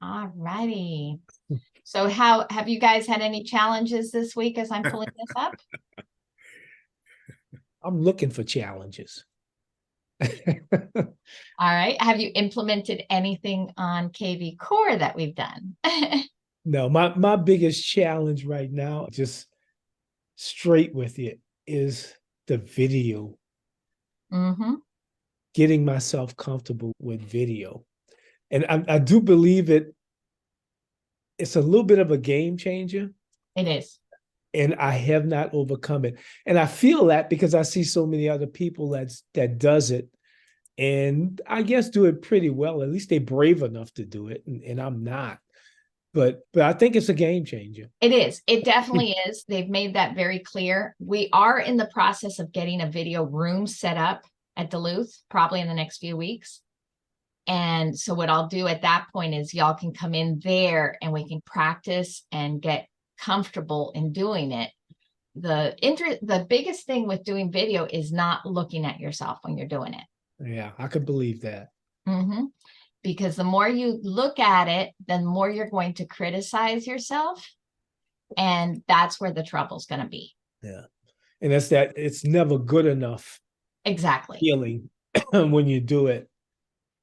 All righty. So how have you guys had any challenges this week as I'm pulling this up? I'm looking for challenges. All right. Have you implemented anything on KV Core that we've done? No, my biggest challenge right now, just straight with it, is the video, Mm-hmm. getting myself comfortable with video. And I do believe it's a little bit of a game changer, It is. and I have not overcome it. And I feel that because I see so many other people that does it, and I guess do it pretty well. At least they're brave enough to do it, and I'm not. But I think it's a game changer. It is. It definitely is. They've made that very clear. We are in the process of getting a video room set up at Duluth, probably in the next few weeks. And so what I'll do at that point is y'all can come in there and we can practice and get comfortable in doing it. The biggest thing with doing video is not looking at yourself when you're doing it. Yeah, I could believe that. Mm-hmm. Because the more you look at it, the more you're going to criticize yourself. And that's where the trouble's going to be. Yeah. And that's that it's never good enough Exactly. feeling when you do it.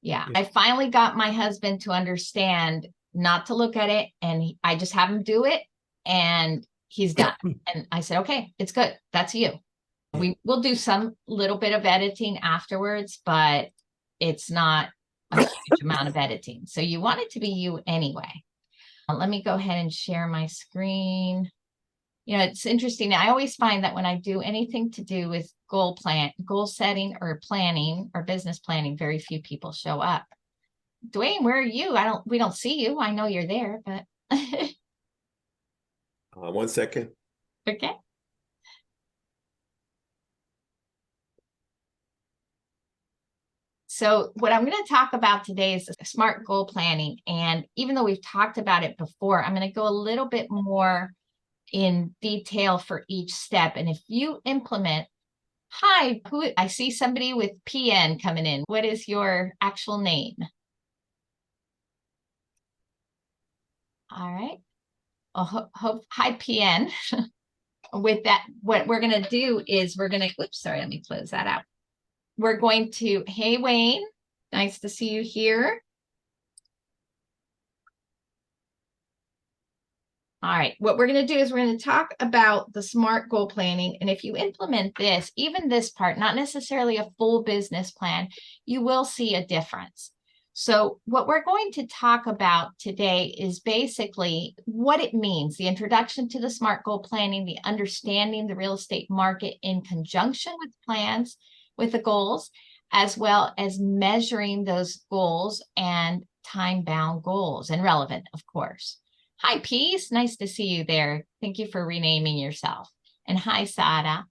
Yeah. I finally got my husband to understand not to look at it. And I just have him do it. And he's done. And I said, okay, it's good. That's you. We will do some little bit of editing afterwards, but it's not a huge amount of editing. So you want it to be you anyway. Let me go ahead and share my screen. You know, it's interesting. I always find that when I do anything to do with goal setting or planning or business planning, very few people show up. Dwayne, where are you? We don't see you. I know you're there, but 1 second. okay. So what I'm going to talk about today is smart goal planning. And even though we've talked about it before, I'm going to go a little bit more in detail for each step. And if you implement, I see somebody with PN coming in. What is your actual name? All right. Hi, PN. With that, what we're going to do is let me close that out. We're going to, hey, Wayne, nice to see you here. All right, what we're going to do is we're going to talk about the SMART goal planning. And if you implement this, even this part, not necessarily a full business plan, you will see a difference. So what we're going to talk about today is basically what it means, the introduction to the SMART goal planning, the understanding the real estate market in conjunction with plans, with the goals, as well as measuring those goals and time-bound goals and relevant, of course. Hi, Peace. Nice to see you there. Thank you for renaming yourself. And hi, Sada.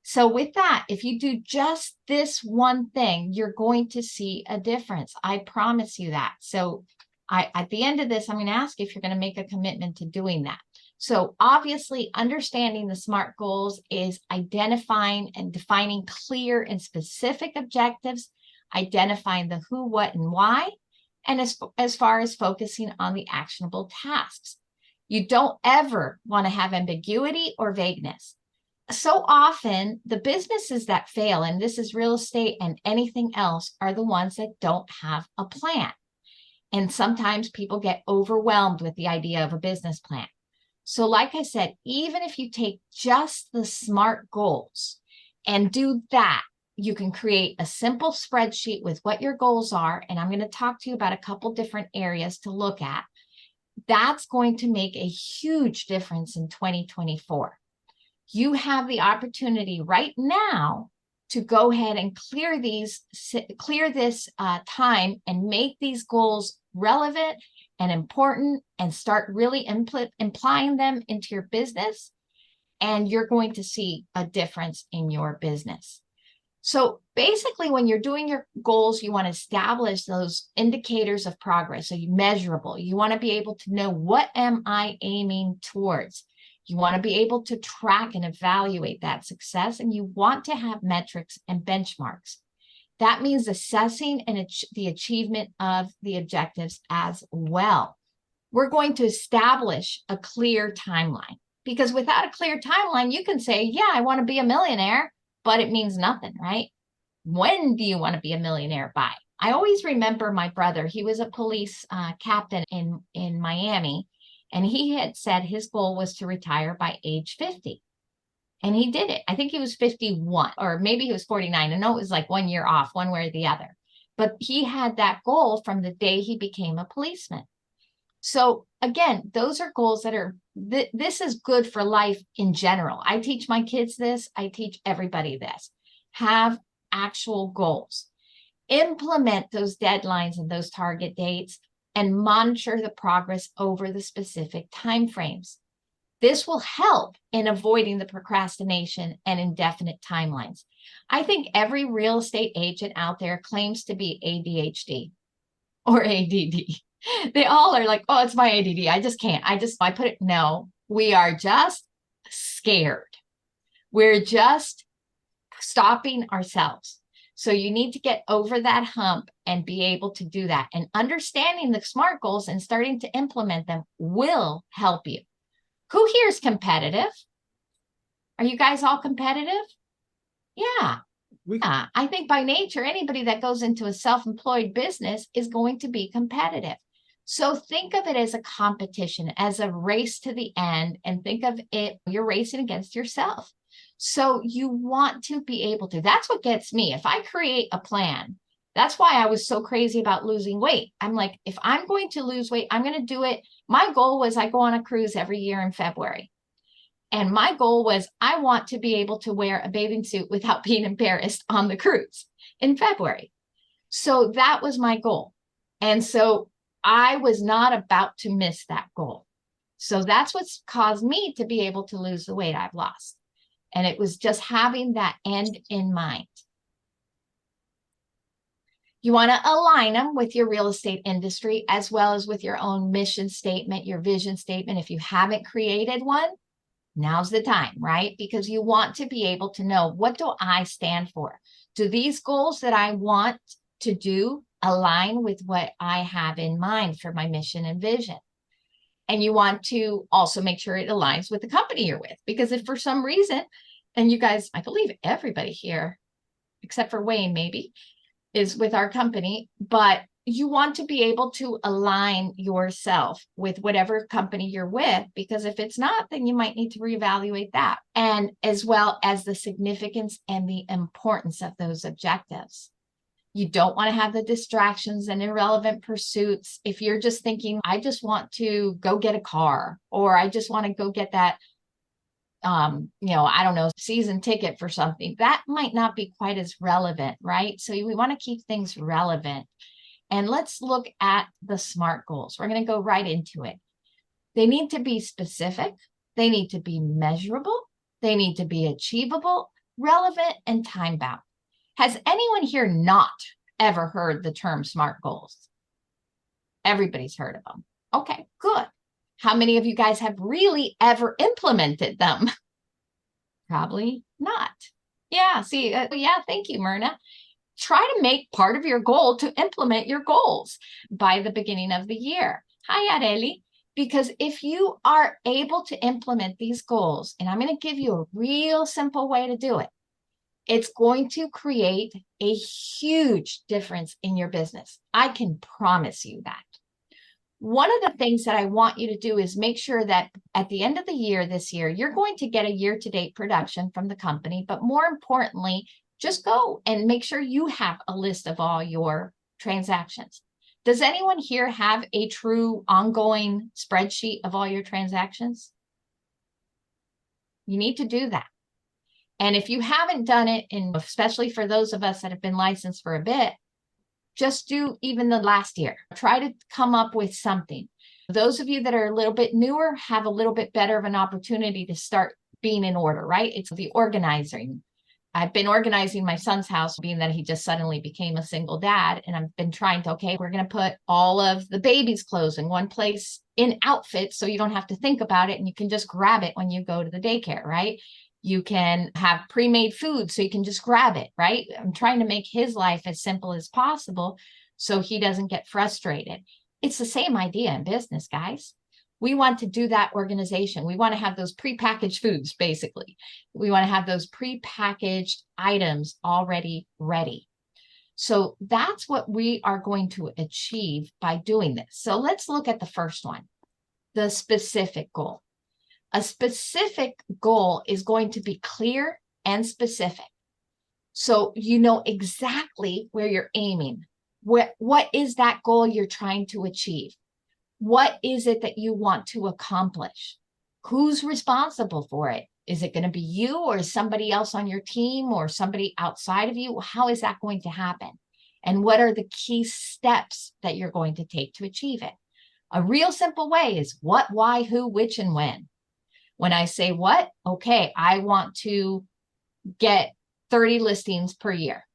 So with that, if you do just this one thing, you're going to see a difference. I promise you that. So at the end of this, I'm going to ask if you're going to make a commitment to doing that. So obviously, understanding the SMART goals is identifying and defining clear and specific objectives, identifying the who, what, and why, and as far as focusing on the actionable tasks. You don't ever want to have ambiguity or vagueness. So often, the businesses that fail, and this is real estate and anything else, are the ones that don't have a plan. And sometimes people get overwhelmed with the idea of a business plan. So like I said, even if you take just the SMART goals and do that, you can create a simple spreadsheet with what your goals are. And I'm going to talk to you about a couple different areas to look at. That's going to make a huge difference in 2024. You have the opportunity right now to go ahead and clear this time and make these goals relevant and important and start really implying them into your business. And you're going to see a difference in your business. So basically, when you're doing your goals, you want to establish those indicators of progress. So you measurable. You want to be able to know, what am I aiming towards? You want to be able to track and evaluate that success, and you want to have metrics and benchmarks. That means assessing and the achievement of the objectives as well. We're going to establish a clear timeline, because without a clear timeline, you can say, yeah, I want to be a millionaire, but it means nothing, right? When do you want to be a millionaire by? I always remember my brother. He was a police captain in Miami, and he had said his goal was to retire by age 50. And he did it. I think he was 51, or maybe he was 49. I know it was like 1 year off, one way or the other. But he had that goal from the day he became a policeman. So again, those are goals that are, this is good for life in general. I teach my kids this. I teach everybody this. Have actual goals. Implement those deadlines and those target dates, and monitor the progress over the specific timeframes. This will help in avoiding the procrastination and indefinite timelines. I think every real estate agent out there claims to be ADHD or ADD. They all are like, oh, it's my ADD. I just can't. I put it. No, we are just scared. We're just stopping ourselves. So you need to get over that hump and be able to do that. And understanding the SMART goals and starting to implement them will help you. Who here is competitive? Are you guys all competitive? Yeah. Yeah. I think by nature, anybody that goes into a self-employed business is going to be competitive. So think of it as a competition, as a race to the end, and think of it, you're racing against yourself. So you want to be able to, that's what gets me. If I create a plan, that's why I was so crazy about losing weight. I'm like, if I'm going to lose weight, I'm going to do it. My goal was I go on a cruise every year in February. And my goal was I want to be able to wear a bathing suit without being embarrassed on the cruise in February. So that was my goal. And so I was not about to miss that goal. So that's what's caused me to be able to lose the weight I've lost. And it was just having that end in mind. You want to align them with your real estate industry, as well as with your own mission statement, your vision statement. If you haven't created one, now's the time, right? Because you want to be able to know, what do I stand for? Do these goals that I want to do align with what I have in mind for my mission and vision? And you want to also make sure it aligns with the company you're with, because if for some reason, and you guys, I believe everybody here, except for Wayne maybe, is with our company, but you want to be able to align yourself with whatever company you're with, because if it's not, then you might need to reevaluate that. And as well as the significance and the importance of those objectives. You don't want to have the distractions and irrelevant pursuits. If you're just thinking, I just want to go get a car, or I just want to go get that, I don't know, season ticket for something, that might not be quite as relevant, right? So we want to keep things relevant. And let's look at the SMART goals. We're going to go right into it. They need to be specific. They need to be measurable. They need to be achievable, relevant, and time-bound. Has anyone here not ever heard the term SMART goals? Everybody's heard of them. Okay, good. How many of you guys have really ever implemented them? Probably not. Yeah, see, yeah, thank you, Myrna. Try to make part of your goal to implement your goals by the beginning of the year. Hi, Areli. Because if you are able to implement these goals, and I'm going to give you a real simple way to do it, it's going to create a huge difference in your business. I can promise you that. One of the things that I want you to do is make sure that at the end of the year this year, you're going to get a year-to-date production from the company, but more importantly, just go and make sure you have a list of all your transactions. Does anyone here have a true ongoing spreadsheet of all your transactions? You need to do that. And if you haven't done it, and especially for those of us that have been licensed for a bit, just do even the last year. Try to come up with something. Those of you that are a little bit newer have a little bit better of an opportunity to start being in order, right? It's the organizing. I've been organizing my son's house, being that he just suddenly became a single dad. And I've been trying to, okay, we're going to put all of the baby's clothes in one place in outfits, so you don't have to think about it and you can just grab it when you go to the daycare, right? You can have pre-made food so you can just grab it, right? I'm trying to make his life as simple as possible so he doesn't get frustrated. It's the same idea in business, guys. We want to do that organization. We want to have those prepackaged foods, basically. We want to have those prepackaged items already ready. So that's what we are going to achieve by doing this. So let's look at the first one, the specific goal. A specific goal is going to be clear and specific. So you know exactly where you're aiming. What is that goal you're trying to achieve? What is it that you want to accomplish? Who's responsible for it? Is it going to be you or somebody else on your team or somebody outside of you? How is that going to happen? And what are the key steps that you're going to take to achieve it? A real simple way is what, why, who, which, and when. When I say what, okay, I want to get 30 listings per year.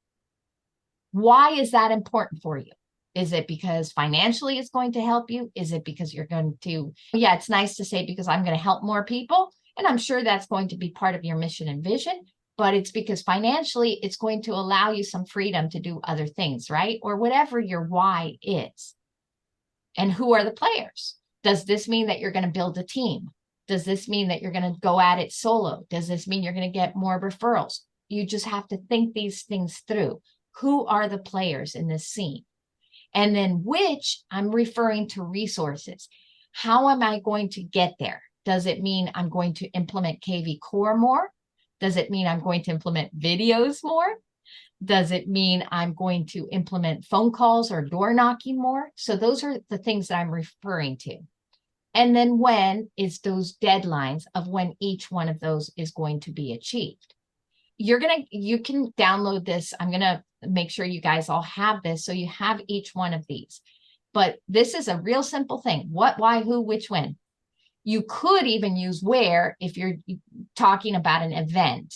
Why is that important for you? Is it because financially it's going to help you? Is it because you're going to, yeah, it's nice to say because I'm going to help more people. And I'm sure that's going to be part of your mission and vision, but it's because financially it's going to allow you some freedom to do other things, right? Or whatever your why is. And who are the players? Does this mean that you're going to build a team? Does this mean that you're going to go at it solo? Does this mean you're going to get more referrals? You just have to think these things through. Who are the players in this scene? And then which, I'm referring to resources. How am I going to get there? Does it mean I'm going to implement KV Core more? Does it mean I'm going to implement videos more? Does it mean I'm going to implement phone calls or door knocking more? So those are the things that I'm referring to. And then when is those deadlines of when each one of those is going to be achieved. You can download this. I'm going to make sure you guys all have this so you have each one of these. But this is a real simple thing. What, why, who, which, when. You could even use where if you're talking about an event.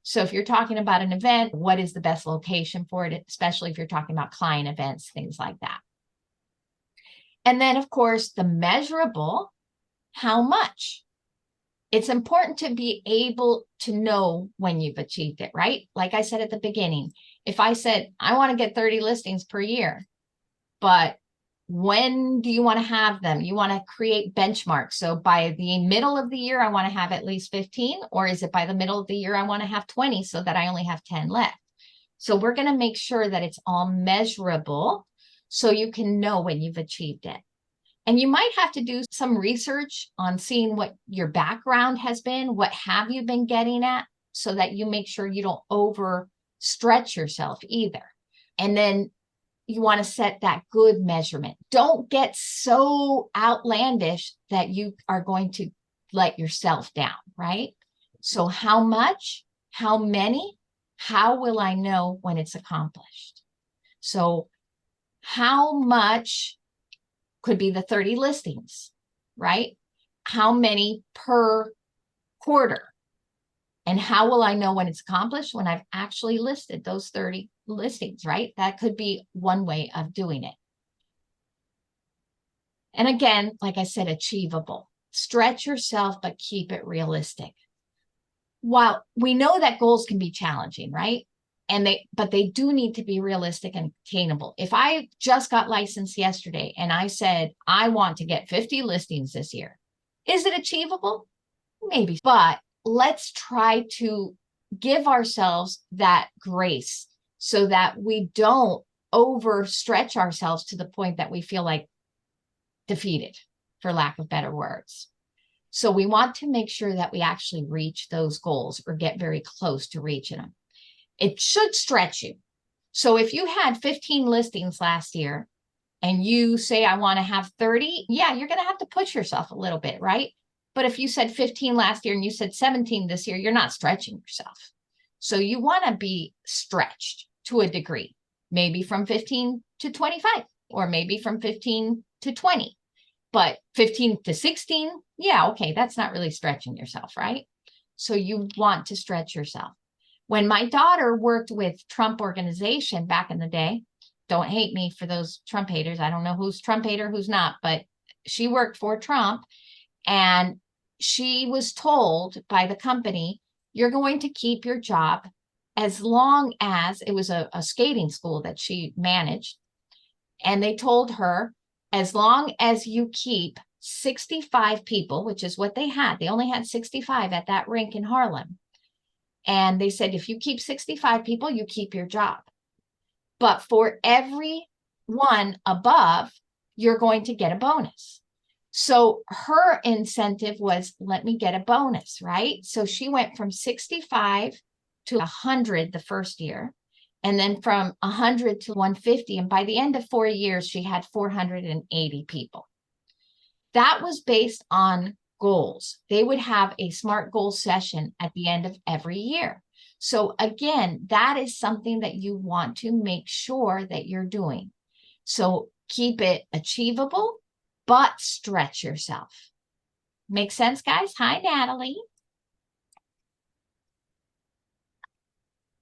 So if you're talking about an event, what is the best location for it, especially if you're talking about client events, things like that. And then, of course, the measurable, how much? It's important to be able to know when you've achieved it, right? Like I said at the beginning, if I said, I want to get 30 listings per year, but when do you want to have them? You want to create benchmarks. So by the middle of the year, I want to have at least 15, or is it by the middle of the year, I want to have 20 so that I only have 10 left? So we're going to make sure that it's all measurable so you can know when you've achieved it. And you might have to do some research on seeing what your background has been, what have you been getting at, so that you make sure you don't overstretch yourself either. And then you want to set that good measurement. Don't get so outlandish that you are going to let yourself down, right? So how much, how many, how will I know when it's accomplished? So how much could be the 30 listings, right? How many per quarter? And how will I know when it's accomplished? When I've actually listed those 30 listings, right? That could be one way of doing it. And again, like I said, achievable. Stretch yourself, but keep it realistic. While we know that goals can be challenging, right? But they do need to be realistic and attainable. If I just got licensed yesterday and I said, I want to get 50 listings this year, is it achievable? Maybe, but let's try to give ourselves that grace so that we don't overstretch ourselves to the point that we feel like defeated, for lack of better words. So we want to make sure that we actually reach those goals or get very close to reaching them. It should stretch you. So if you had 15 listings last year and you say, I want to have 30, yeah, you're going to have to push yourself a little bit, right? But if you said 15 last year and you said 17 this year, you're not stretching yourself. So you want to be stretched to a degree, maybe from 15 to 25, or maybe from 15 to 20, but 15 to 16, yeah, okay, that's not really stretching yourself, right? So you want to stretch yourself. When my daughter worked with Trump organization back in the day, don't hate me for those Trump haters. I don't know who's Trump hater, who's not, but she worked for Trump and she was told by the company, you're going to keep your job as long as it was a skating school that she managed. And they told her, as long as you keep 65 people, which is what they had. They only had 65 at that rink in Harlem. And they said, if you keep 65 people, you keep your job. But for every one above, you're going to get a bonus. So her incentive was, let me get a bonus, right? So she went from 65 to 100 the first year, and then from 100 to 150. And by the end of 4 years, she had 480 people. That was based on goals. They would have a SMART goal session at the end of every year. So again, that is something that you want to make sure that you're doing. So keep it achievable, but stretch yourself. Make sense, guys? Hi, Natalie.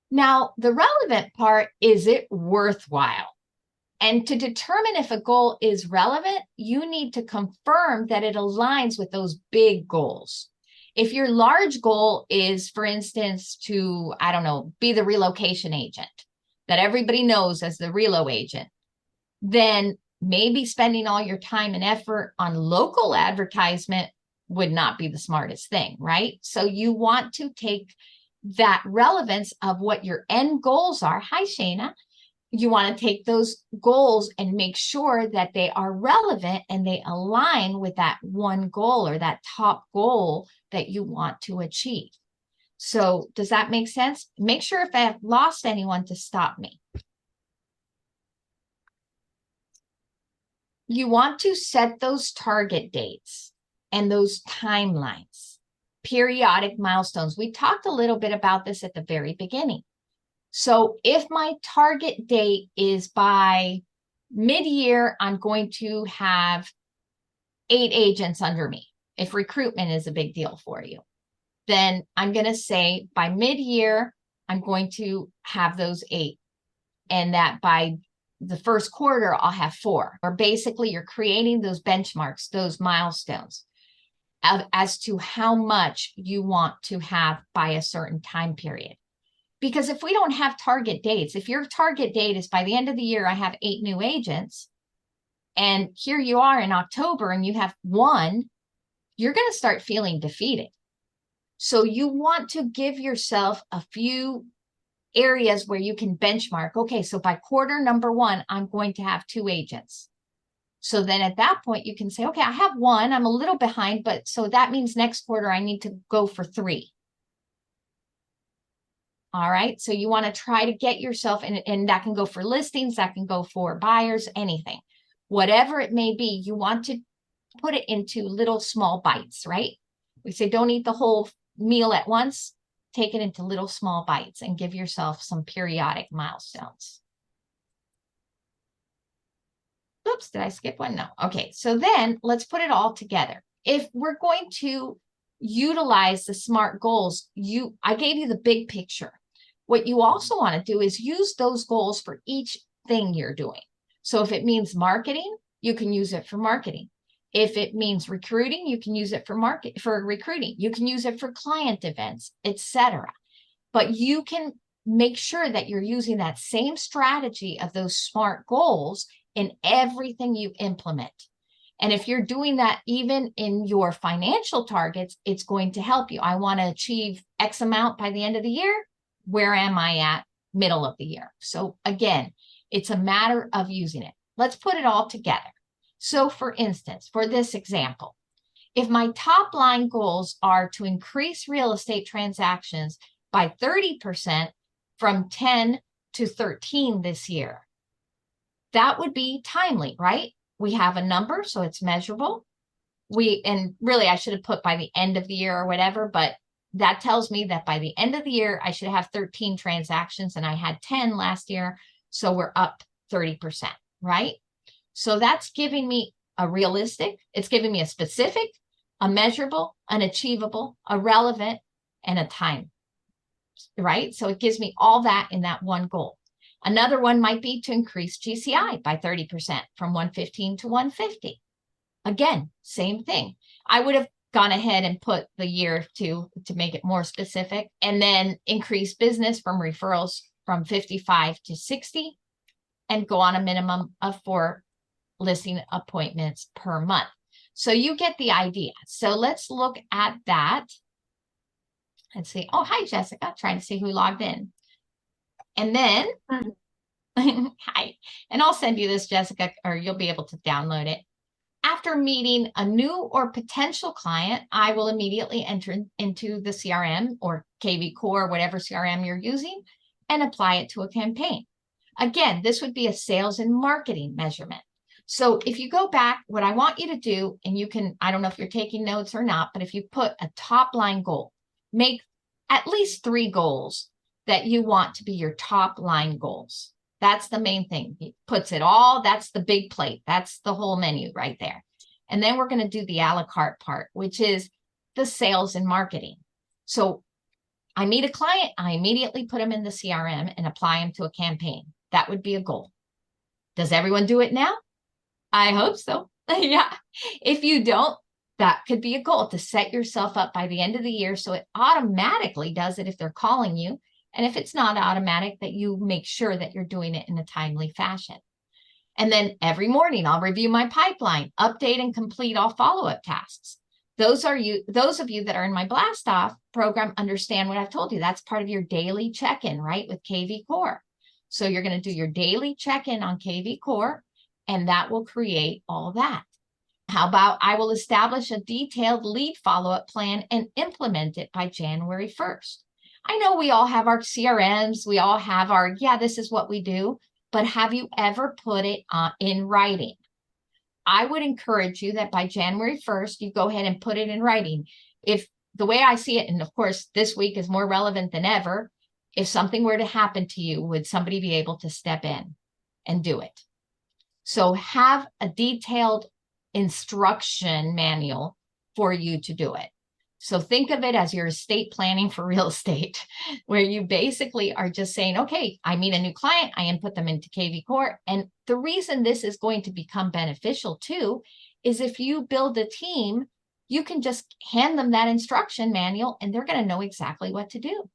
Now, the relevant part, is it worthwhile? And to determine if a goal is relevant, you need to confirm that it aligns with those big goals. If your large goal is, for instance, to, I don't know, be the relocation agent that everybody knows as the relo agent, then maybe spending all your time and effort on local advertisement would not be the smartest thing, right? So you want to take that relevance of what your end goals are. Hi, Shayna. You want to take those goals and make sure that they are relevant and they align with that one goal or that top goal that you want to achieve. So does that make sense? Make sure if I have lost anyone to stop me. You want to set those target dates and those timelines, periodic milestones. We talked a little bit about this at the very beginning. So if my target date is by mid-year, I'm going to have 8 agents under me. If recruitment is a big deal for you, then I'm going to say by mid-year, I'm going to have those 8. And that by the first quarter, I'll have 4. Or basically, you're creating those benchmarks, those milestones as to how much you want to have by a certain time period. Because if we don't have target dates, if your target date is by the end of the year, I have 8 new agents, and here you are in October and you have 1, you're going to start feeling defeated. So you want to give yourself a few areas where you can benchmark. Okay, so by quarter number 1, I'm going to have 2 agents. So then at that point, you can say, okay, I have 1, I'm a little behind, but so that means next quarter I need to go for 3. All right, so you want to try to get yourself, and that can go for listings, that can go for buyers, anything. Whatever it may be, you want to put it into little small bites, right? We say don't eat the whole meal at once. Take it into little small bites and give yourself some periodic milestones. Oops, did I skip one? No. Okay, so then let's put it all together. If we're going to utilize the SMART goals, I gave you the big picture. What you also want to do is use those goals for each thing you're doing. So if it means marketing, you can use it for marketing. If it means recruiting, you can use it for recruiting. You can use it for client events, etc. But you can make sure that you're using that same strategy of those SMART goals in everything you implement. And if you're doing that even in your financial targets, it's going to help you. I want to achieve X amount by the end of the year. Where am I at middle of the year? So again, it's a matter of using it. Let's put it all together. So for instance, for this example, if my top line goals are to increase real estate transactions by 30% from 10 to 13 this year, that would be timely, right? We have a number, so it's measurable. And really, I should have put by the end of the year or whatever, but that tells me that by the end of the year, I should have 13 transactions, and I had 10 last year, so we're up 30%, right? So that's giving me a realistic, it's giving me a specific, a measurable, an achievable, a relevant, and a time, right? So it gives me all that in that one goal. Another one might be to increase GCI by 30% from 115 to 150. Again, same thing. I would have gone ahead and put the year to make it more specific, and then increase business from referrals from 55 to 60 and go on a minimum of 4 listing appointments per month. So you get the idea. So let's look at that and see. Oh, hi, Jessica. Trying to see who logged in. And then, hi. And I'll send you this, Jessica, or you'll be able to download it. After meeting a new or potential client, I will immediately enter into the CRM or KV Core, whatever CRM you're using, and apply it to a campaign. Again, this would be a sales and marketing measurement. So if you go back, what I want you to do, and you can, I don't know if you're taking notes or not, but if you put a top line goal, make at least 3 goals that you want to be your top line goals. That's the main thing. He puts it all, that's the big plate. That's the whole menu right there. And then we're going to do the a la carte part, which is the sales and marketing. So I meet a client, I immediately put them in the CRM and apply them to a campaign. That would be a goal. Does everyone do it now? I hope so. Yeah. If you don't, that could be a goal to set yourself up by the end of the year so it automatically does it if they're calling you. And if it's not automatic, that you make sure that you're doing it in a timely fashion. And then every morning I'll review my pipeline, update and complete all follow-up tasks. Those of you that are in my Blast Off program understand what I've told you. That's part of your daily check-in, right, with KV Core. So you're going to do your daily check-in on KV Core, and that will create all that. How about I will establish a detailed lead follow-up plan and implement it by January 1st. I know we all have our CRMs. We all have our, yeah, this is what we do. But have you ever put it in writing? I would encourage you that by January 1st, you go ahead and put it in writing. If the way I see it, and of course, this week is more relevant than ever, if something were to happen to you, would somebody be able to step in and do it? So have a detailed instruction manual for you to do it. So think of it as your estate planning for real estate, where you basically are just saying, okay, I meet a new client, I input them into KV Core. And the reason this is going to become beneficial too, is if you build a team, you can just hand them that instruction manual and they're going to know exactly what to do.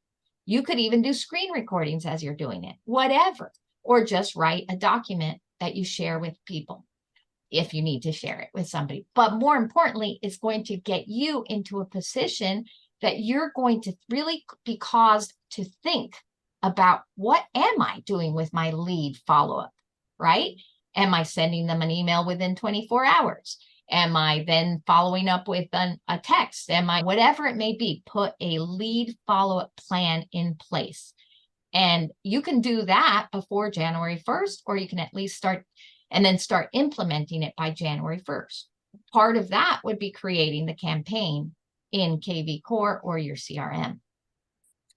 You could even do screen recordings as you're doing it, whatever, or just write a document that you share with people if you need to share it with somebody. But more importantly, it's going to get you into a position that you're going to really be caused to think about, what am I doing with my lead follow-up, right? Am I sending them an email within 24 hours? Am I then following up with a text? Am I, whatever it may be, put a lead follow-up plan in place. And you can do that before January 1st, or you can at least start implementing it by January 1st. Part of that would be creating the campaign in KV Core or your CRM.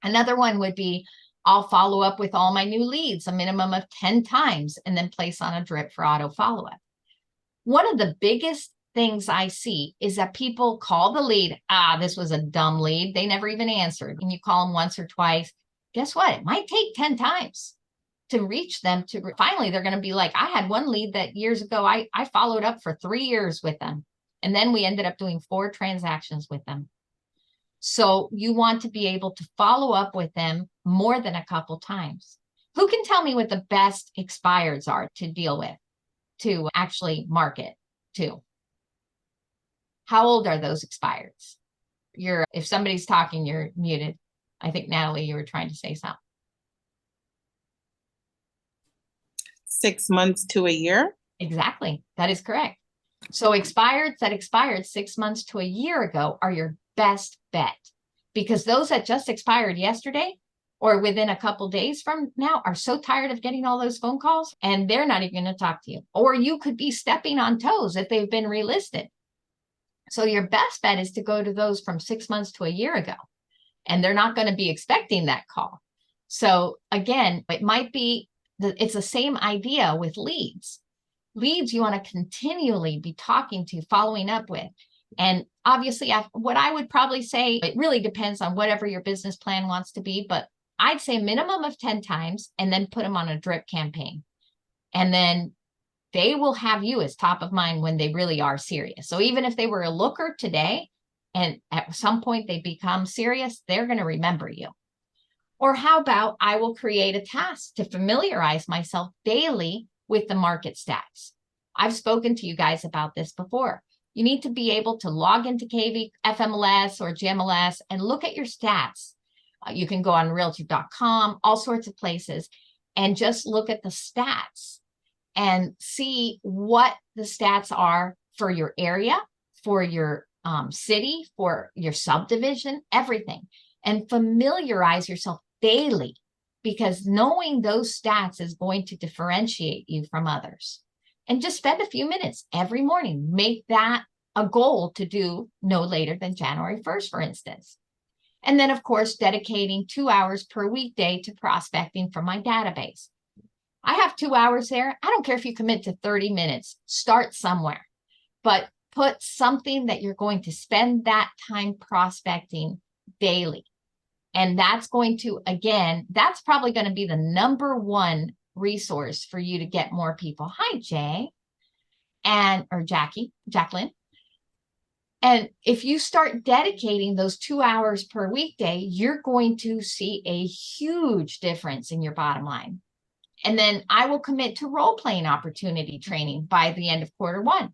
Another one would be, I'll follow up with all my new leads a minimum of 10 times and then place on a drip for auto follow-up. One of the biggest things I see is that people call the lead. This was a dumb lead. They never even answered. And you call them once or twice. Guess what? It might take 10 times to reach them. Finally, they're going to be like, I had one lead that years ago, I followed up for 3 years with them. And then we ended up doing 4 transactions with them. So you want to be able to follow up with them more than a couple times. Who can tell me what the best expireds are to deal with, to actually market to? How old are those expireds? If somebody's talking, you're muted. I think, Natalie, you were trying to say something. 6 months to a year. Exactly. That is correct. So expireds that expired 6 months to a year ago are your best bet, because those that just expired yesterday or within a couple days from now are so tired of getting all those phone calls, and they're not even going to talk to you. Or you could be stepping on toes if they've been relisted. So your best bet is to go to those from 6 months to a year ago, and they're not going to be expecting that call. So again, it might be it's the same idea with leads. Leads you want to continually be talking to, following up with. And obviously, what I would probably say, it really depends on whatever your business plan wants to be, but I'd say a minimum of 10 times, and then put them on a drip campaign. And then they will have you as top of mind when they really are serious. So even if they were a looker today, and at some point they become serious, they're going to remember you. Or how about I will create a task to familiarize myself daily with the market stats. I've spoken to you guys about this before. You need to be able to log into KV, FMLS or GMLS and look at your stats. You can go on realtor.com, all sorts of places, and just look at the stats and see what the stats are for your area, for your city, for your subdivision, everything, and familiarize yourself daily, because knowing those stats is going to differentiate you from others. And just spend a few minutes every morning. Make that a goal to do no later than January 1st, for instance. And then, of course, dedicating 2 hours per weekday to prospecting from my database. I have 2 hours there. I don't care if you commit to 30 minutes. Start somewhere, but put something that you're going to spend that time prospecting daily. And that's going to, again, that's probably going to be the #1 resource for you to get more people. Hi, Jay, or Jacqueline. And if you start dedicating those 2 hours per weekday, you're going to see a huge difference in your bottom line. And then I will commit to role-playing opportunity training by the end of Q1,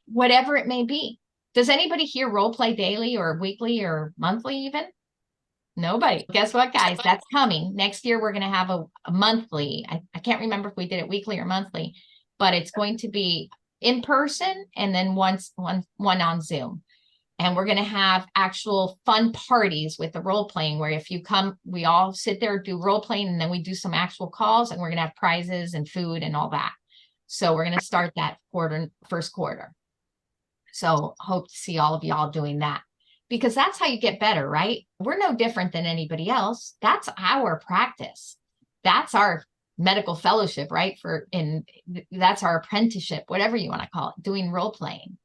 whatever it may be. Does anybody here role play daily or weekly or monthly even? Nobody. Guess what, guys? That's coming. Next year, we're going to have a monthly. I can't remember if we did it weekly or monthly, but it's going to be in person and then one on Zoom. And we're going to have actual fun parties with the role playing, where if you come, we all sit there, do role playing, and then we do some actual calls, and we're going to have prizes and food and all that. So we're going to start that first quarter. So hope to see all of y'all doing that, because that's how you get better, right? We're no different than anybody else. That's our practice. That's our medical fellowship, right? That's our apprenticeship, whatever you want to call it, doing role playing.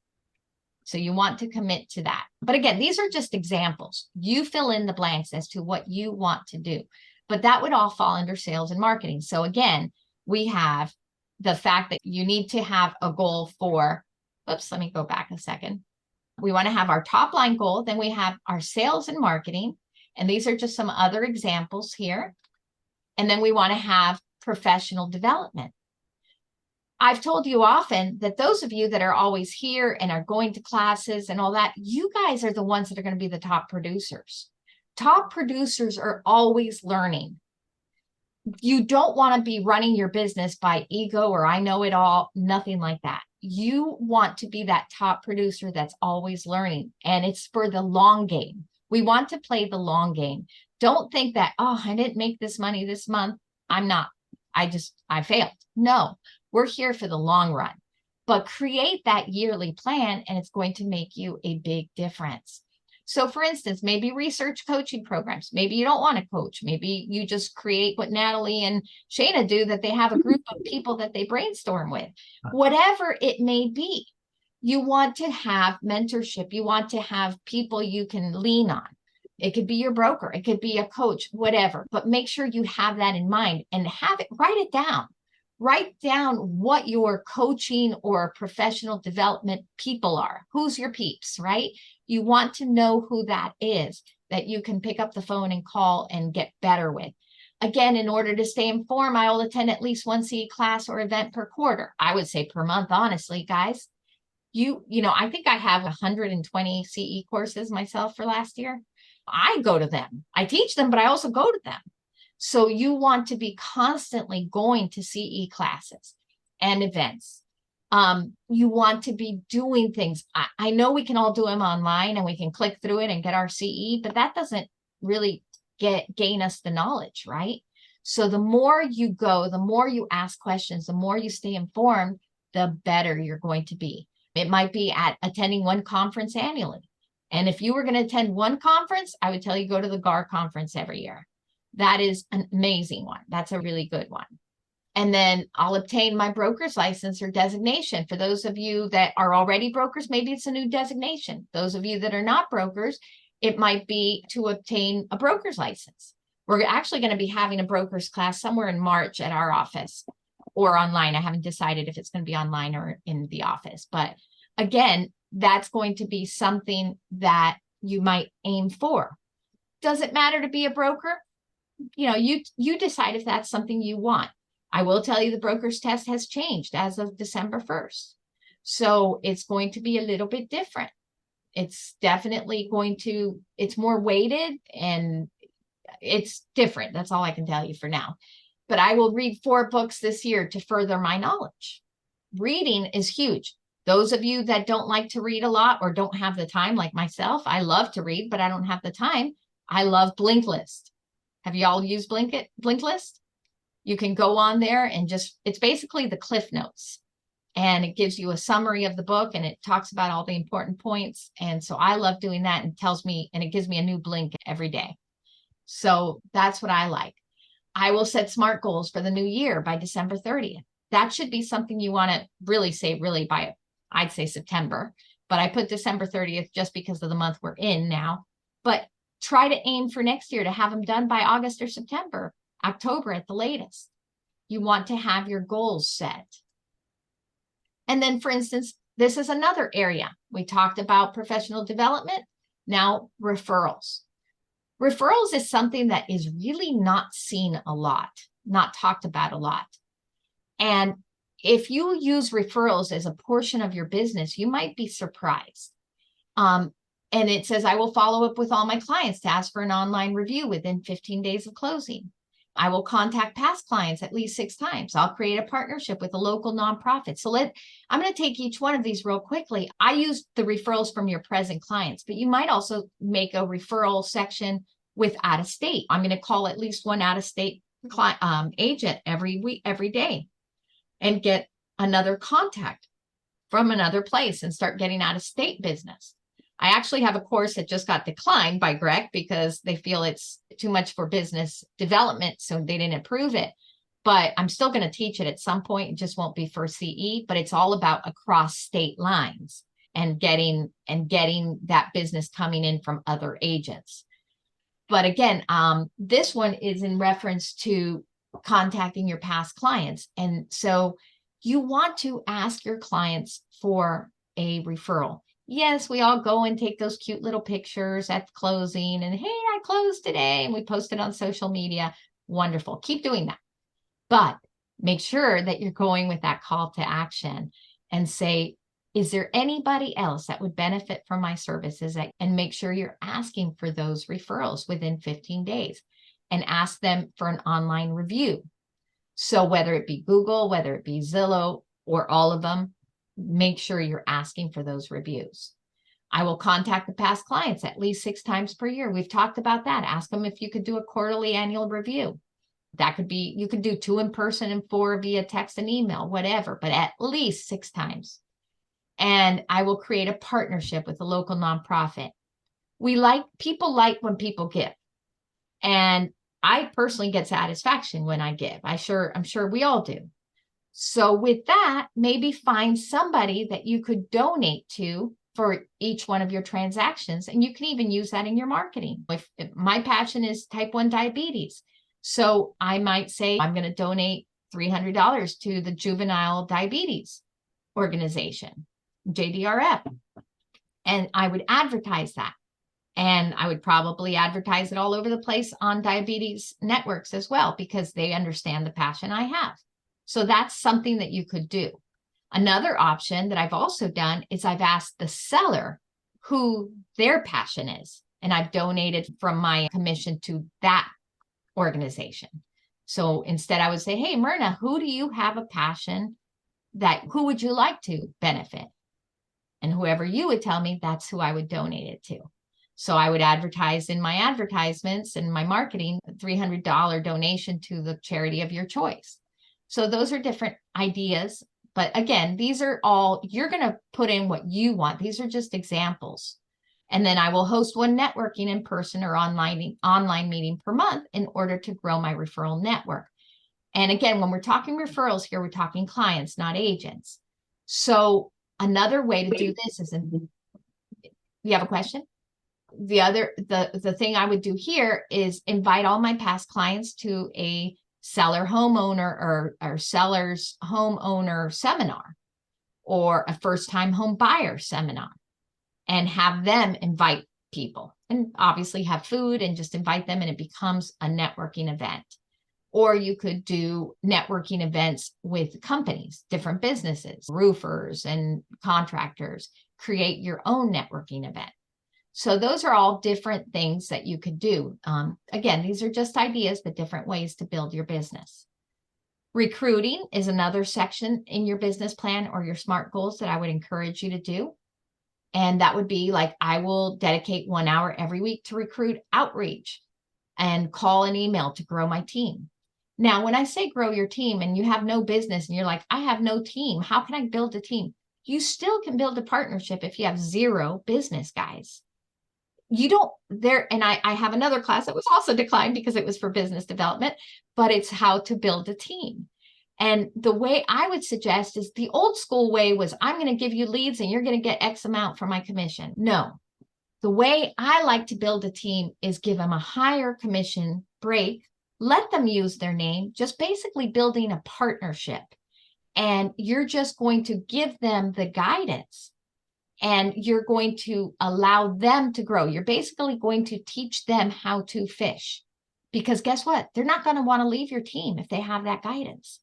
So you want to commit to that. But again, these are just examples. You fill in the blanks as to what you want to do, but that would all fall under sales and marketing. So again, we have the fact that you need to have a goal for, oops, let me go back a second. We want to have our top line goal. Then we have our sales and marketing. And these are just some other examples here. And then we want to have professional development. I've told you often that those of you that are always here and are going to classes and all that, you guys are the ones that are going to be the top producers. Top producers are always learning. You don't want to be running your business by ego or I know it all, nothing like that. You want to be that top producer that's always learning, and it's for the long game. We want to play the long game. Don't think that, oh, I didn't make this money this month. I failed. No, we're here for the long run, but create that yearly plan and it's going to make you a big difference. So for instance, maybe research coaching programs. Maybe you don't want to coach. Maybe you just create what Natalie and Shayna do, that they have a group of people that they brainstorm with. Whatever it may be, you want to have mentorship. You want to have people you can lean on. It could be your broker. It could be a coach, whatever. But make sure you have that in mind and write it down. Write down what your coaching or professional development people are. Who's your peeps, right? You want to know who that is, that you can pick up the phone and call and get better with. Again, in order to stay informed, I will attend at least one CE class or event per quarter. I would say per month, honestly, guys. You know, I think I have 120 CE courses myself for last year. I go to them. I teach them, but I also go to them. So you want to be constantly going to CE classes and events. You want to be doing things. I know we can all do them online and we can click through it and get our CE, but that doesn't really gain us the knowledge, right? So the more you go, the more you ask questions, the more you stay informed, the better you're going to be. It might be at attending one conference annually. And if you were going to attend one conference, I would tell you go to the GAR conference every year. That is an amazing one. That's a really good one. And then I'll obtain my broker's license or designation. For those of you that are already brokers, maybe it's a new designation. Those of you that are not brokers, it might be to obtain a broker's license. We're actually going to be having a broker's class somewhere in March at our office or online. I haven't decided if it's going to be online or in the office. But again, that's going to be something that you might aim for. Does it matter to be a broker? You know, you decide if that's something you want. I will tell you the broker's test has changed as of December 1st. So it's going to be a little bit different. It's definitely going to, it's more weighted and it's different. That's all I can tell you for now. But I will read 4 books this year to further my knowledge. Reading is huge. Those of you that don't like to read a lot or don't have the time, like myself, I love to read, but I don't have the time. I love Blinkist. Have you all used Blinkist? You can go on there and just, it's basically the Cliff Notes. And it gives you a summary of the book and it talks about all the important points. And so I love doing that and tells me, and it gives me a new blink every day. So that's what I like. I will set SMART goals for the new year by December 30th. That should be something you want to really say, really by, I'd say September, but I put December 30th just because of the month we're in now. But try to aim for next year to have them done by August or September, October at the latest. You want to have your goals set. And then, for instance, this is another area. We talked about professional development. Now, referrals. Referrals is something that is really not seen a lot, not talked about a lot. And if you use referrals as a portion of your business, you might be surprised. And it says, I will follow up with all my clients to ask for an online review within 15 days of closing. I will contact past clients at least 6 times. I'll create a partnership with a local nonprofit. So I'm going to take each one of these real quickly. I use the referrals from your present clients, but you might also make a referral section with out of state. I'm going to call at least one out of state client, agent every week, every day, and get another contact from another place and start getting out of state business. I actually have a course that just got declined by Greg because they feel it's too much for business development, so they didn't approve it. But I'm still going to teach it at some point. It just won't be for CE, but it's all about across state lines and getting that business coming in from other agents. But again, this one is in reference to contacting your past clients. And so you want to ask your clients for a referral. Yes, we all go and take those cute little pictures at the closing and, hey, I closed today, and we post it on social media. Wonderful. Keep doing that. But make sure that you're going with that call to action and say, is there anybody else that would benefit from my services? And make sure you're asking for those referrals within 15 days and ask them for an online review. So whether it be Google, whether it be Zillow, or all of them, make sure you're asking for those reviews. I will contact the past clients at least 6 times per year. We've talked about that. Ask them if you could do a quarterly annual review. That could be, you could do 2 in person and 4 via text and email, whatever, but at least 6 times. And I will create a partnership with a local nonprofit. People like when people give. And I personally get satisfaction when I give. I'm sure we all do. So with that, maybe find somebody that you could donate to for each one of your transactions. And you can even use that in your marketing. If my passion is type 1 diabetes. So I might say, I'm going to donate $300 to the Juvenile Diabetes Organization, JDRF. And I would advertise that. And I would probably advertise it all over the place on diabetes networks as well, because they understand the passion I have. So that's something that you could do. Another option that I've also done is I've asked the seller who their passion is, and I've donated from my commission to that organization. So instead I would say, hey, Myrna, who do you have a passion who would you like to benefit? And whoever you would tell me, that's who I would donate it to. So I would advertise in my advertisements and my marketing, a $300 donation to the charity of your choice. So those are different ideas. But again, these are all, you're going to put in what you want. These are just examples. And then I will host one networking in person or online meeting per month in order to grow my referral network. And again, when we're talking referrals here, we're talking clients, not agents. So another way to do this is, you have a question? The thing I would do here is invite all my past clients to a seller homeowner or seller's homeowner seminar or a first-time home buyer seminar, and have them invite people, and obviously have food and just invite them and it becomes a networking event. Or you could do networking events with companies, different businesses, roofers and contractors, create your own networking event. So those are all different things that you could do. Again, these are just ideas, but different ways to build your business. Recruiting is another section in your business plan or your SMART goals that I would encourage you to do. And that would be like, I will dedicate 1 hour every week to recruit outreach and call and email to grow my team. Now, when I say grow your team and you have no business and you're like, I have no team, how can I build a team? You still can build a partnership if you have 0 business, guys. You don't there. And I have another class that was also declined because it was for business development, but it's how to build a team. And the way I would suggest is the old school way was, I'm going to give you leads and you're going to get X amount for my commission. No, the way I like to build a team is give them a higher commission break, let them use their name, just basically building a partnership. And you're just going to give them the guidance and you're going to allow them to grow. You're basically going to teach them how to fish, because guess what? They're not going to want to leave your team if they have that guidance.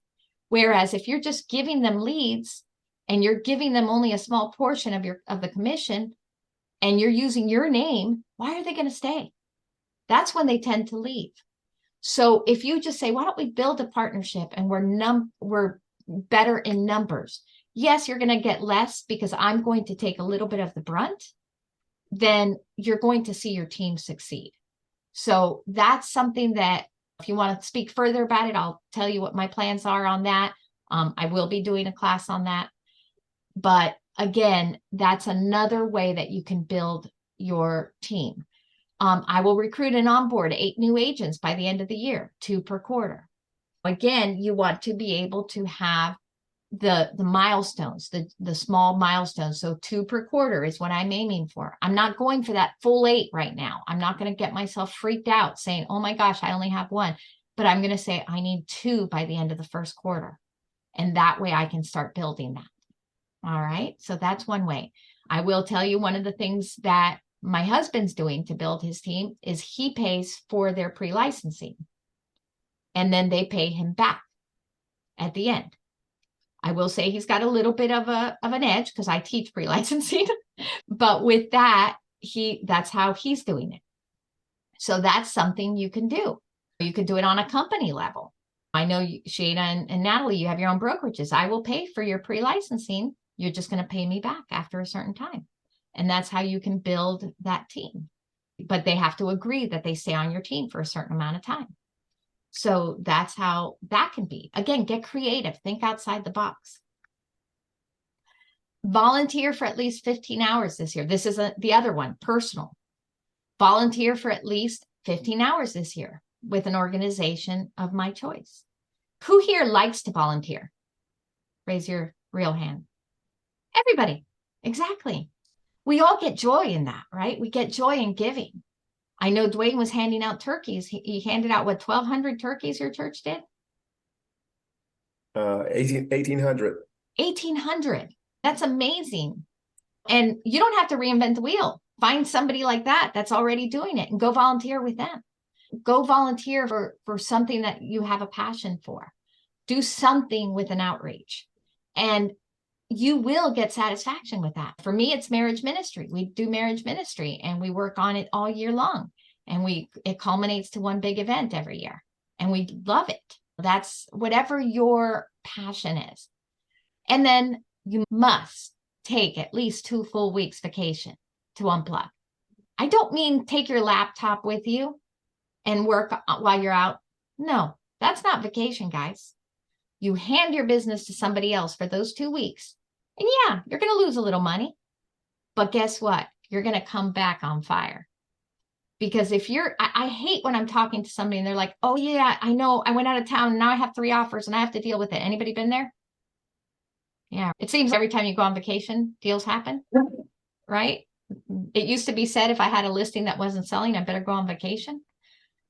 Whereas if you're just giving them leads and you're giving them only a small portion of the commission and you're using your name, why are they going to stay? That's when they tend to leave. So if you just say, why don't we build a partnership and we're better in numbers. Yes, you're going to get less because I'm going to take a little bit of the brunt. Then you're going to see your team succeed. So that's something that if you want to speak further about it, I'll tell you what my plans are on that. I will be doing a class on that. But again, that's another way that you can build your team. I will recruit and onboard 8 new agents by the end of the year, 2 per quarter. Again, you want to be able to have the milestones, the small milestones. So 2 per quarter is what I'm aiming for. I'm not going for that full 8 right now. I'm not going to get myself freaked out saying, oh my gosh, I only have 1, but I'm going to say I need 2 by the end of the first quarter. And that way I can start building that. All right. So that's one way. I will tell you one of the things that my husband's doing to build his team is he pays for their pre-licensing and then they pay him back at the end. I will say he's got a little bit of an edge because I teach pre-licensing, but with that, that's how he's doing it. So that's something you can do. You can do it on a company level. I know Shayna and Natalie, you have your own brokerages. I will pay for your pre-licensing. You're just going to pay me back after a certain time. And that's how you can build that team. But they have to agree that they stay on your team for a certain amount of time. So that's how that can be. Again, get creative. Think outside the box. Volunteer for at least 15 hours this year. This is the other one, personal. Volunteer for at least 15 hours this year with an organization of my choice. Who here likes to volunteer? Raise your real hand. Everybody. Exactly. We all get joy in that, right? We get joy in giving. I know Dwayne was handing out turkeys. He handed out, what, 1,200 turkeys your church did? 1,800. 1,800. That's amazing. And you don't have to reinvent the wheel. Find somebody like that that's already doing it and go volunteer with them. Go volunteer for something that you have a passion for. Do something with an outreach. And you will get satisfaction with that. For me, it's marriage ministry. We do marriage ministry and we work on it all year long. And it culminates to one big event every year. And we love it. That's whatever your passion is. And then you must take at least 2 full weeks vacation to unplug. I don't mean take your laptop with you and work while you're out. No, that's not vacation, guys. You hand your business to somebody else for those 2 weeks. And yeah, you're going to lose a little money, but guess what? You're going to come back on fire. Because if I hate when I'm talking to somebody and they're like, oh yeah, I know I went out of town and now I have 3 offers and I have to deal with it. Anybody been there? Yeah. It seems every time you go on vacation, deals happen, right? It used to be said, if I had a listing that wasn't selling, I better go on vacation.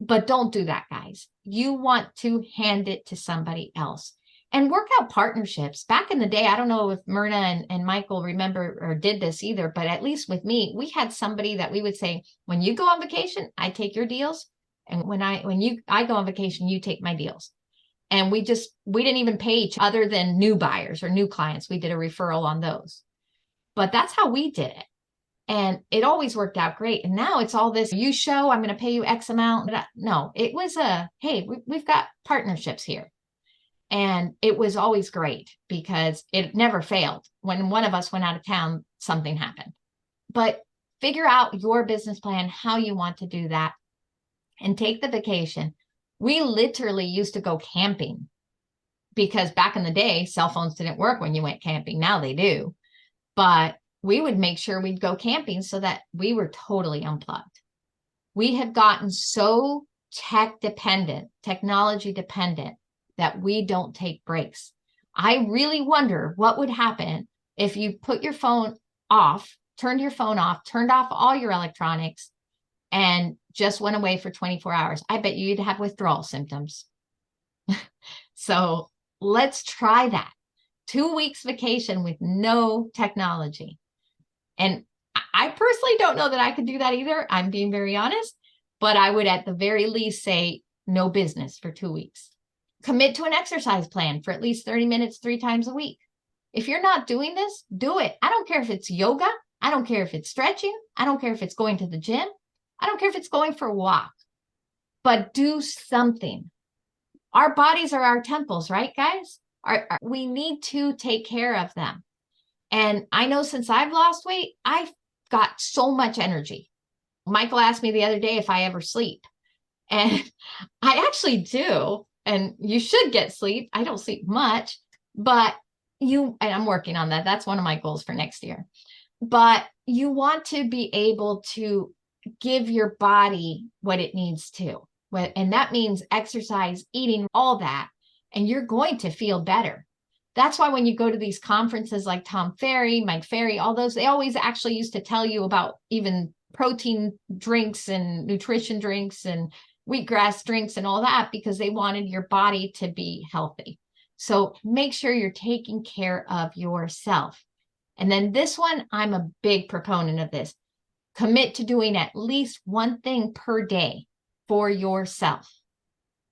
But don't do that, guys. You want to hand it to somebody else. and work out partnerships. Back in the day, I don't know if Myrna and Michael remember or did this either, but at least with me, we had somebody that we would say, when you go on vacation, I take your deals. And when I go on vacation, you take my deals. And we didn't even pay each other than new buyers or new clients. We did a referral on those. But that's how we did it. And it always worked out great. And now it's all this, you show, I'm going to pay you X amount. No, it was hey, we've got partnerships here. And it was always great because it never failed. When one of us went out of town, something happened. But figure out your business plan, how you want to do that, and take the vacation. We literally used to go camping because back in the day, cell phones didn't work when you went camping. Now they do. But we would make sure we'd go camping so that we were totally unplugged. We have gotten so technology dependent, that we don't take breaks. I really wonder what would happen if you put your phone off, turned off all your electronics, and just went away for 24 hours. I bet you'd have withdrawal symptoms. So let's try that. 2 weeks vacation with no technology. And I personally don't know that I could do that either. I'm being very honest, but I would at the very least say no business for 2 weeks. Commit to an exercise plan for at least 30 minutes, 3 times a week. If you're not doing this, do it. I don't care if it's yoga. I don't care if it's stretching. I don't care if it's going to the gym. I don't care if it's going for a walk, but do something. Our bodies are our temples, right, guys? We need to take care of them. And I know since I've lost weight, I've got so much energy. Michael asked me the other day if I ever sleep. And I actually do. And you should get sleep. I don't sleep much, but and I'm working on that. That's one of my goals for next year. But you want to be able to give your body what it needs to. And that means exercise, eating, all that. And you're going to feel better. That's why when you go to these conferences like Tom Ferry, Mike Ferry, all those, they always actually used to tell you about even protein drinks and nutrition drinks and wheatgrass drinks and all that, because they wanted your body to be healthy. So make sure you're taking care of yourself. And then this one, I'm a big proponent of this. Commit to doing at least one thing per day for yourself.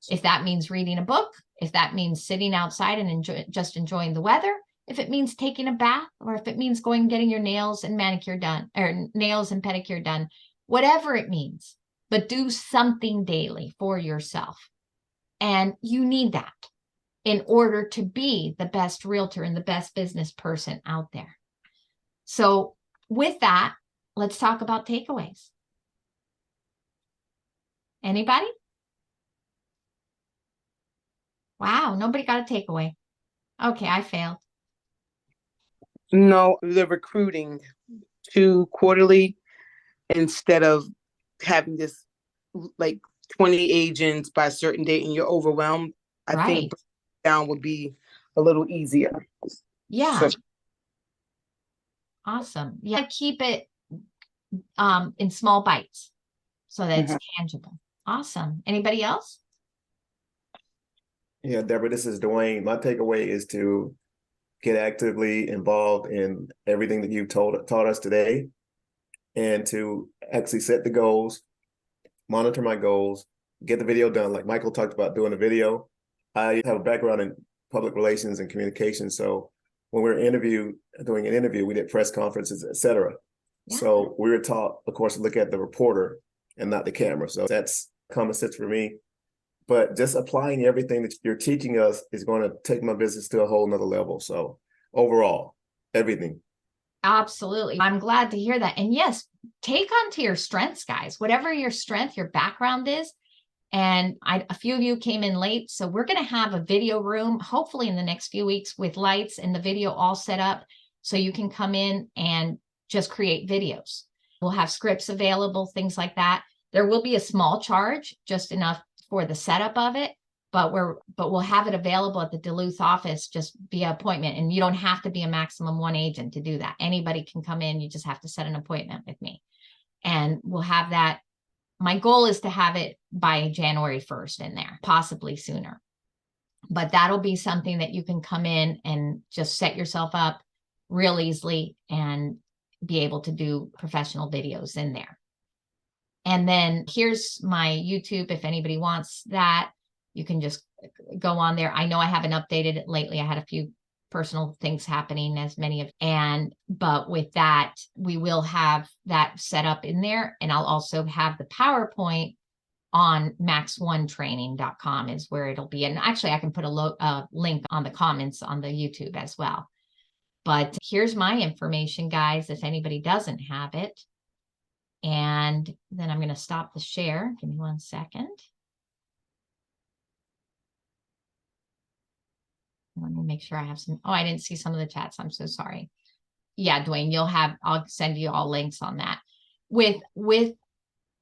If that means reading a book, if that means sitting outside and just enjoying the weather, if it means taking a bath, or if it means going and getting your nails and manicure done, or nails and pedicure done, whatever it means. But do something daily for yourself. And you need that in order to be the best realtor and the best business person out there. So with that, let's talk about takeaways. Anybody? Wow, nobody got a takeaway. Okay, I failed. No, the recruiting to quarterly instead of having this like 20 agents by a certain date and you're overwhelmed. I think down would be a little easier. Yeah. So, awesome. Yeah, keep it in small bites so that it's tangible. Awesome. Anybody else? Yeah, Deborah, this is Dwayne. My takeaway is to get actively involved in everything that you've taught us today, and to actually set the goals, monitor my goals, get the video done. Like Michael talked about doing a video. I have a background in public relations and communication. So when we were doing an interview, we did press conferences, etc. Yeah. So we were taught, of course, to look at the reporter and not the camera. So that's common sense for me. But just applying everything that you're teaching us is going to take my business to a whole nother level. So overall, everything. Absolutely. I'm glad to hear that. And yes, take on to your strengths, guys, whatever your strength, your background is. And a few of you came in late. So we're going to have a video room, hopefully in the next few weeks, with lights and the video all set up. So you can come in and just create videos. We'll have scripts available, things like that. There will be a small charge, just enough for the setup of it, but we'll have it available at the Duluth office just via appointment. And you don't have to be a maximum one agent to do that. Anybody can come in. You just have to set an appointment with me, and we'll have that. My goal is to have it by January 1st in there, possibly sooner. But that'll be something that you can come in and just set yourself up real easily and be able to do professional videos in there. And then here's my YouTube. If anybody wants that, you can just go on there. I know I haven't updated it lately. I had a few personal things happening, as many of, but with that, we will have that set up in there. And I'll also have the PowerPoint on max1training.com is where it'll be. And actually I can put a link on the comments on the YouTube as well. But here's my information, guys, if anybody doesn't have it. And then I'm going to stop the share. Give me 1 second. Let me make sure I have some. Oh, I didn't see some of the chats. I'm so sorry. Yeah, Dwayne, I'll send you all links on that. With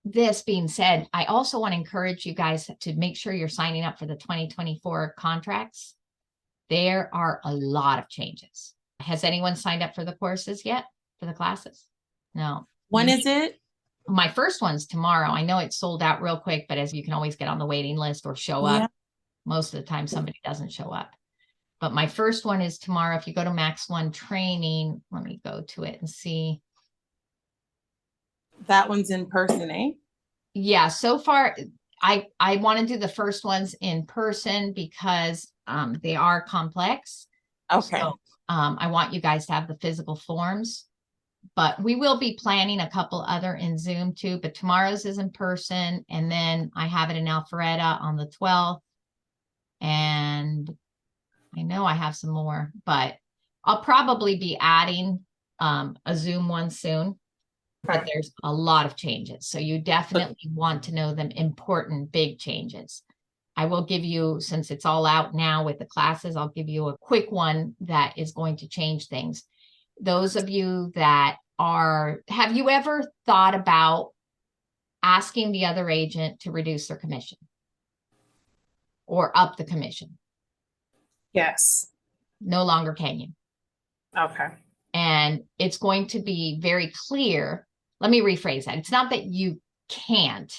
this being said, I also want to encourage you guys to make sure you're signing up for the 2024 contracts. There are a lot of changes. Has anyone signed up for the courses yet? For the classes? No. When is it? My first one's tomorrow. I know it's sold out real quick, but as you can always get on the waiting list or show up. Most of the time somebody doesn't show up. But my first one is tomorrow. If you go to Max One Training, let me go to it and see. That one's in person, eh? Yeah, so far I want to do the first ones in person because they are complex. Okay. So, I want you guys to have the physical forms, but we will be planning a couple other in Zoom too. But tomorrow's is in person, and then I have it in Alpharetta on the 12th. And I know I have some more, but I'll probably be adding a Zoom one soon. But there's a lot of changes. So you definitely want to know them important, big changes. I will give you, since it's all out now with the classes, I'll give you a quick one that is going to change things. Those of you that have you ever thought about asking the other agent to reduce their commission or up the commission? Yes. No longer can you. Okay. And it's going to be very clear. Let me rephrase that. It's not that you can't.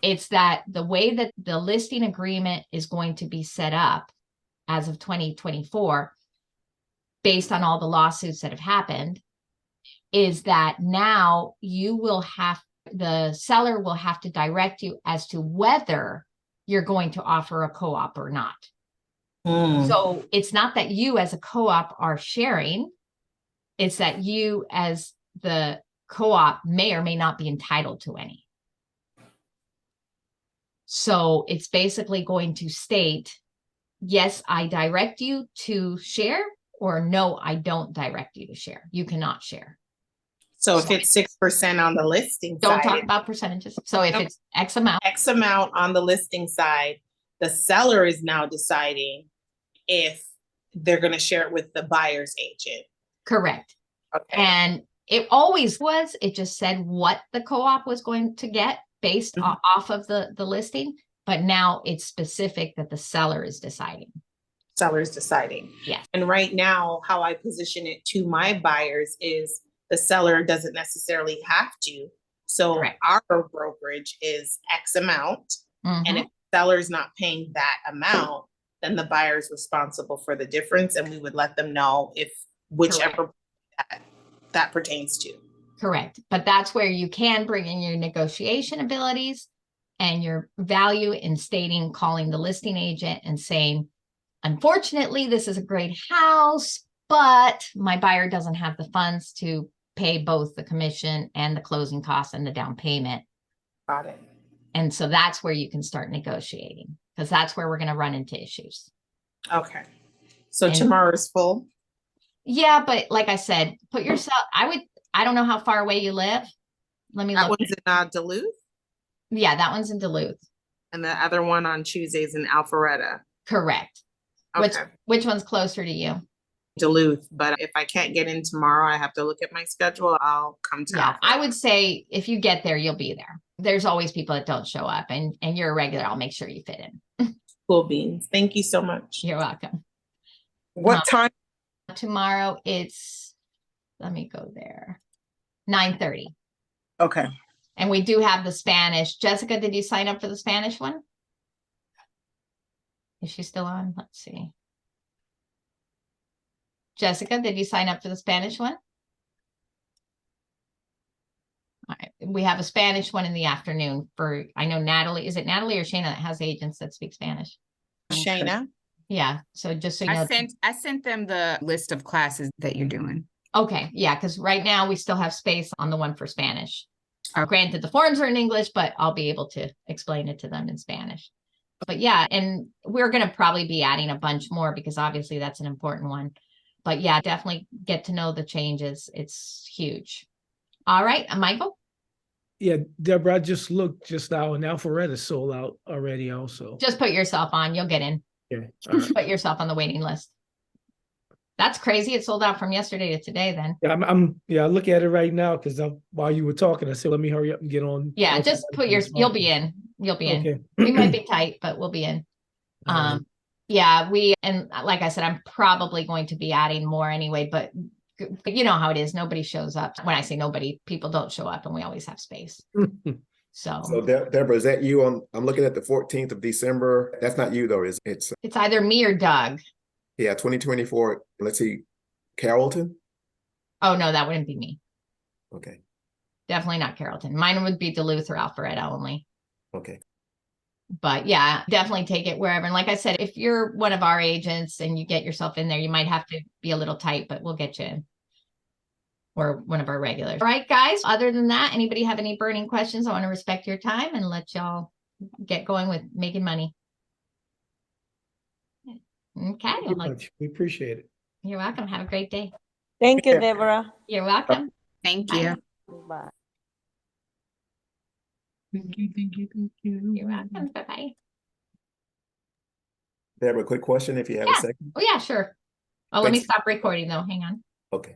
It's that the way that the listing agreement is going to be set up as of 2024, based on all the lawsuits that have happened, is that now the seller will have to direct you as to whether you're going to offer a co-op or not. So it's not that you as a co-op are sharing. It's that you as the co-op may or may not be entitled to any. So it's basically going to state, yes, I direct you to share, or no, I don't direct you to share. You cannot share. So if it's 6% on the listing Don't side, talk about percentages. So if it's X amount. X amount on the listing side, the seller is now deciding if they're going to share it with the buyer's agent. Correct. Okay. And it always was, it just said what the co-op was going to get based off of the listing, but now it's specific that the seller is deciding. Seller's deciding. Yes. And right now, how I position it to my buyers is the seller doesn't necessarily have to. So Correct. our brokerage is X amount. And if the seller's not paying that amount, then the buyer is responsible for the difference. And we would let them know if whichever that pertains to. Correct. But that's where you can bring in your negotiation abilities and your value in stating, calling the listing agent and saying, unfortunately, this is a great house, but my buyer doesn't have the funds to pay both the commission and the closing costs and the down payment. Got it. And so that's where you can start negotiating, because that's where we're going to run into issues. Okay. So tomorrow's full. Yeah, but like I said, put yourself, I don't know how far away you live. Let me That look. one's in Duluth. Yeah, that one's in Duluth. And the other one on Tuesdays in Alpharetta. Correct. Okay. Which one's closer to you? Duluth, but if I can't get in tomorrow, I have to look at my schedule. I'll come to Yeah, Alpharetta. I would say if you get there, you'll be there. There's always people that don't show up, and you're a regular. I'll make sure you fit in. Cool beans. Thank you so much. You're welcome. What time? Tomorrow let me go there. 9:30. Okay. And we do have the Spanish. Jessica, did you sign up for the Spanish one? Is she still on? Let's see. Jessica, did you sign up for the Spanish one? All right. We have a Spanish one in the afternoon for, I know Natalie, is it Natalie or Shayna that has agents that speak Spanish? Shayna? Yeah, so just so you know. I sent them the list of classes that you're doing. Okay, yeah, because right now we still have space on the one for Spanish. Granted, the forms are in English, but I'll be able to explain it to them in Spanish. But yeah, and we're going to probably be adding a bunch more because obviously that's an important one. But yeah, definitely get to know the changes. It's huge. All right, Michael? Yeah, Deborah, I just looked just now, and Alpharetta is sold out already also. Just put yourself on. You'll get in. Yeah, all right. Put yourself on the waiting list. That's crazy. It sold out from yesterday to today then. Yeah, I look at it right now because while you were talking, I said, let me hurry up and get on. Yeah, just put you'll be in. You'll be in. Okay. We might be tight, but we'll be in. Yeah, and like I said, I'm probably going to be adding more anyway, but you know how it is. Nobody shows up. When I say nobody, people don't show up and we always have space. So Deborah, is that you on? I'm looking at the 14th of December. That's not you though, it's either me or Doug. yeah, 2024. Let's see, Carrollton. Oh no, that wouldn't be me. Okay. Definitely not Carrollton. Mine would be Duluth or Alpharetta only. Okay. But yeah, definitely take it wherever. And like I said, if you're one of our agents and you get yourself in there, you might have to be a little tight, but we'll get you in. Or one of our regulars. All right, guys. Other than that, anybody have any burning questions? I want to respect your time and let y'all get going with making money. Okay. We appreciate it. You're welcome. Have a great day. Thank you, Deborah. You're welcome. Thank Bye. you. Bye. Thank you. You're welcome. Bye-bye. Deborah, quick question if you have a second. Oh, yeah, sure. Oh, let me Thanks. stop recording though. Hang on. Okay.